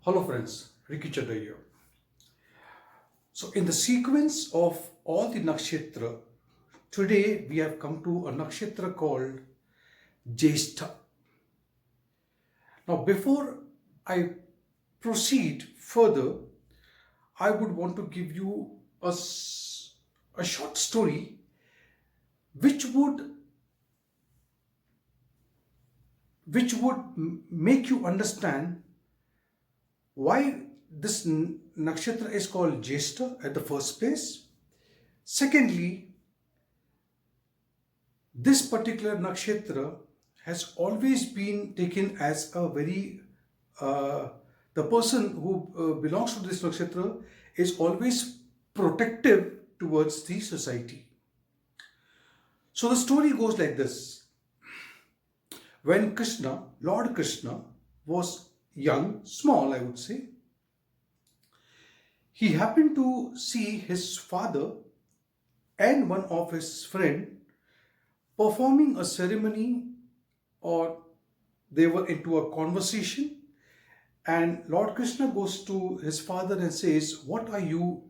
Hello friends, Ricky Chadha here. So in the sequence of all the nakshatra, today we have come to a nakshatra called Jyeshta. Now before I proceed further, I would want to give you a short story which would make you understand why this nakshatra is called Jyeshta at the first place. Secondly, this particular nakshatra has always been taken as a very, the person who belongs to this nakshatra is always protective towards the society. So the story goes like this. When Lord Krishna was young, small I would say, he happened to see his father and one of his friend performing a ceremony, or they were into a conversation, and Lord Krishna goes to his father and says, what are you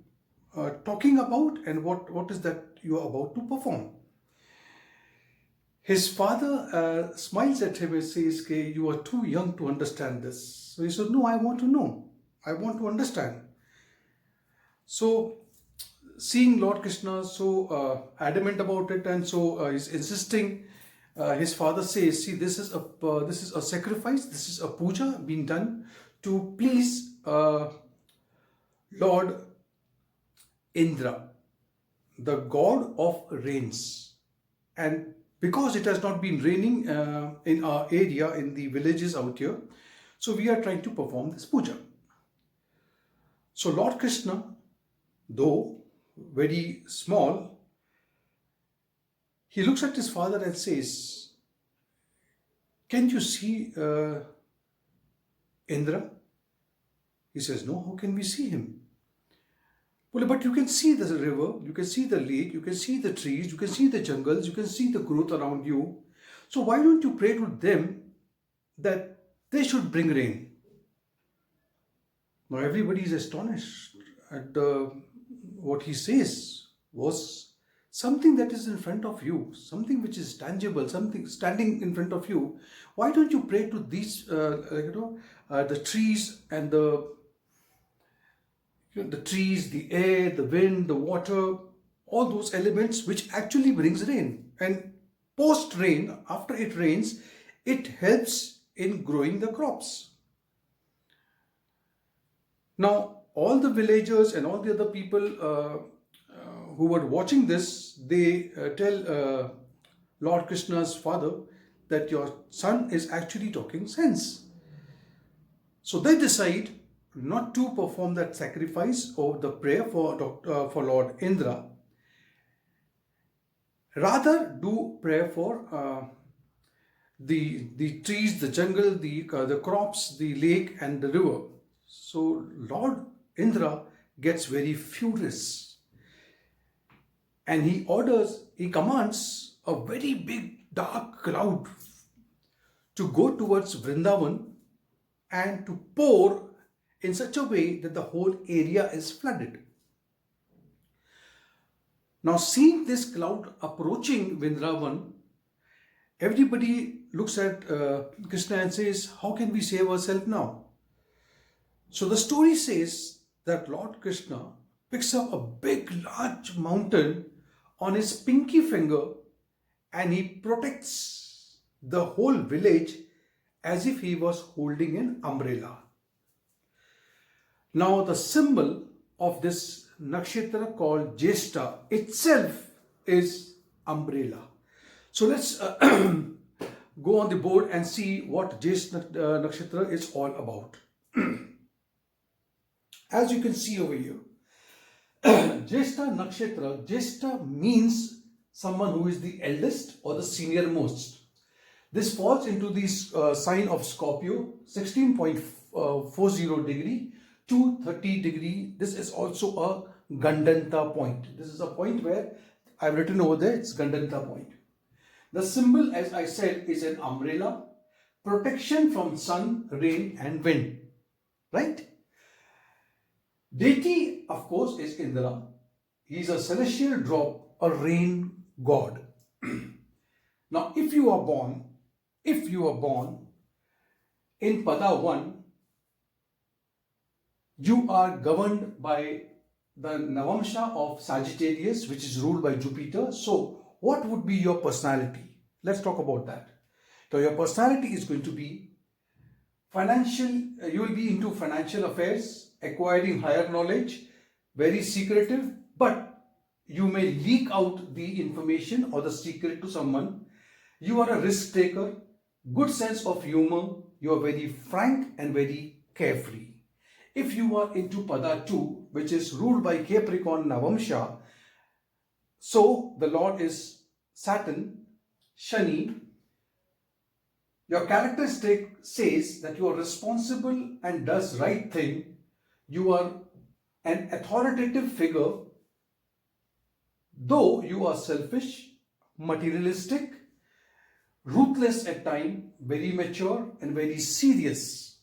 talking about, and what is that you are about to perform? His father smiles at him and says, okay, you are too young to understand this. So he said, no, I want to know. I want to understand. So seeing Lord Krishna so adamant about it, and so he's insisting, his father says, see, this is a sacrifice, this is a puja being done to please Lord Indra, the god of rains. And because it has not been raining in our area, in the villages out here, so we are trying to perform this puja. So Lord Krishna, though very small, he looks at his father and says, can you see Indra? He says, no, how can we see him? Well, but you can see the river, you can see the lake, you can see the trees, you can see the jungles, you can see the growth around you. So why don't you pray to them that they should bring rain? Now everybody is astonished at what he says was something that is in front of you, something which is tangible, something standing in front of you. Why don't you pray to these, the trees and the trees, the air, the wind, the water, all those elements which actually brings rain. And post rain, after it rains, it helps in growing the crops. Now, all the villagers and all the other people who were watching this, they tell Lord Krishna's father that your son is actually talking sense. So they decide not to perform that sacrifice or the prayer for Lord Indra. Rather do prayer for the trees, the jungle, the crops, the lake and the river. So Lord Indra gets very furious, and he commands a very big dark cloud to go towards Vrindavan and to pour in such a way that the whole area is flooded. Now, seeing this cloud approaching Vrindavan, everybody looks at Krishna and says, how can we save ourselves now? So the story says that Lord Krishna picks up a big large mountain on his pinky finger, and he protects the whole village as if he was holding an umbrella. Now the symbol of this nakshatra called Jyeshta itself is umbrella. So let's go on the board and see what Jyeshta Nakshatra is all about. As you can see over here, Jyeshta Nakshatra, Jyeshta means someone who is the eldest or the senior most. This falls into the sign of Scorpio, 16.40 degree to 30 degree. This is also a Gandanta point. This is a point where I've written over there, it's Gandanta point. The symbol, as I said, is an umbrella, protection from sun, rain and wind. right? Deity, of course, is Indra. He is a celestial drop, a rain god. Now, if you are born in Pada 1, you are governed by the Navamsha of Sagittarius, which is ruled by Jupiter. So, what would be your personality? Let's talk about that. So, your personality is going to be financial, you will be into financial affairs, acquiring higher knowledge, very secretive, but you may leak out the information or the secret to someone. You are a risk taker, good sense of humor, you are very frank and very carefree. If you are into Pada 2, which is ruled by Capricorn Navamsha, so the Lord is Saturn, Shani. Your characteristic says that you are responsible and does right thing. You are an authoritative figure, though you are selfish, materialistic, ruthless at times, very mature and very serious.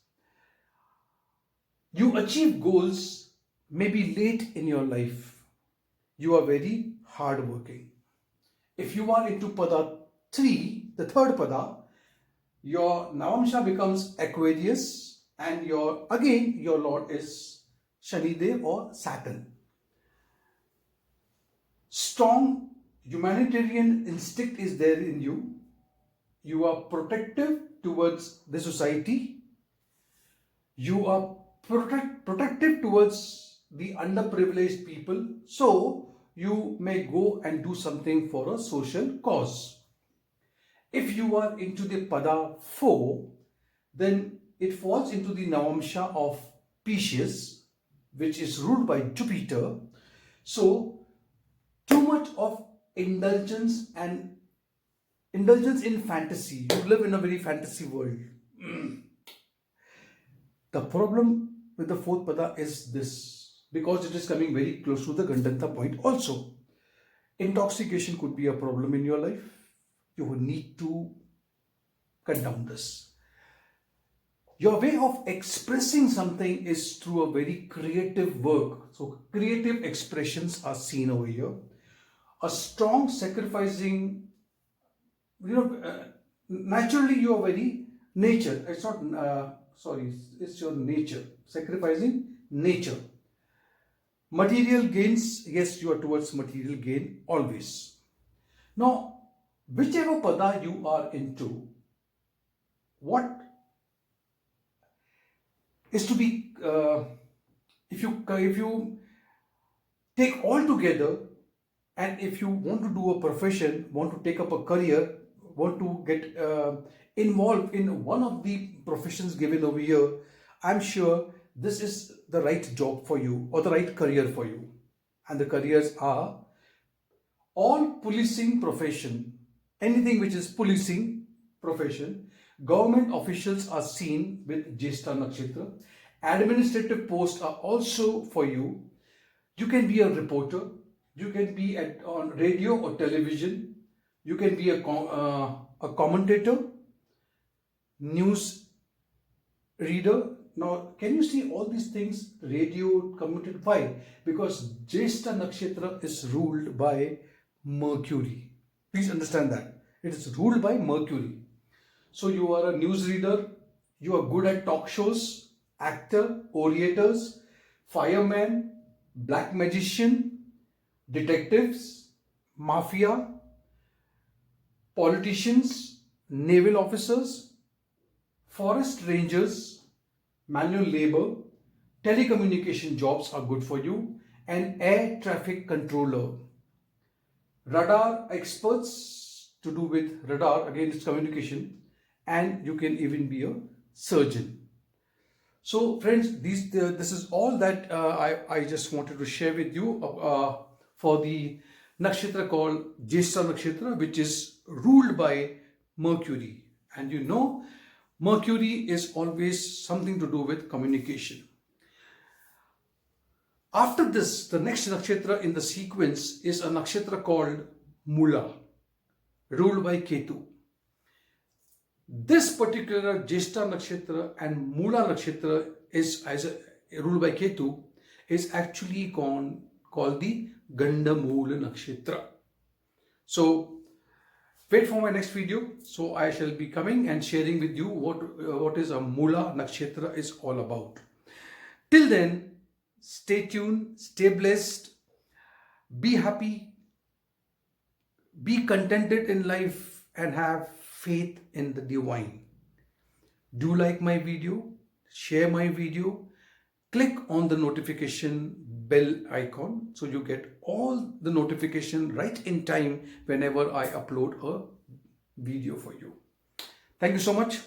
You achieve goals maybe late in your life. You are very hardworking. If you are into Pada 3, the third Pada, your Navamsha becomes Aquarius and your Lord is Shanidev or Saturn. Strong humanitarian instinct is there in you. You are protective towards the society. You are protective towards the underprivileged people. So you may go and do something for a social cause. If you are into the Pada 4, then it falls into the Navamsha of Pisces, which is ruled by Jupiter. So too much of indulgence in fantasy. You live in a very fantasy world. The problem with the fourth Pada is this, because it is coming very close to the Gandanta point also. Intoxication could be a problem in your life. You will need to cut down this. Your way of expressing something is through a very creative work. So creative expressions are seen over here. A strong sacrificing, naturally you are very nature. It's not, it's your nature. Sacrificing nature. Material gains, yes, you are towards material gain always. Now, whichever Pada you are into, what is to be, if you take all together, and if you want to do a profession, want to take up a career, want to get involved in one of the professions given over here, I'm sure this is the right job for you or the right career for you. And the careers are all policing profession, anything which is policing profession. Government officials are seen with Jyeshta Nakshatra. Administrative posts are also for you. You can be a reporter. You can be on radio or television. You can be a commentator, news reader. Now, can you see all these things? Radio, commentator. Why? Because Jyeshta Nakshatra is ruled by Mercury. Please understand that. It is ruled by Mercury. So you are a news reader. You are good at talk shows, actor, orators, fireman, black magician, detectives, mafia, politicians, naval officers, forest rangers, manual labor, telecommunication jobs are good for you, and air traffic controller. Radar experts to do with radar, again it's communication, and you can even be a surgeon. So friends, this is all that I just wanted to share with you for the nakshatra called Jyeshta Nakshatra, which is ruled by Mercury. And you know, Mercury is always something to do with communication. After this, the next nakshatra in the sequence is a nakshatra called Mula, ruled by Ketu. This particular Jyeshta Nakshatra and Mula Nakshatra is, as ruled by Ketu, is actually called the Gandamula Nakshatra. So wait for my next video. So I shall be coming and sharing with you what is a Mula Nakshatra is all about. Till then, stay tuned, stay blessed, be happy, be contented in life, and have faith in the divine. Do like my video, share my video, click on the notification bell icon so you get all the notification right in time whenever I upload a video for you. Thank you so much.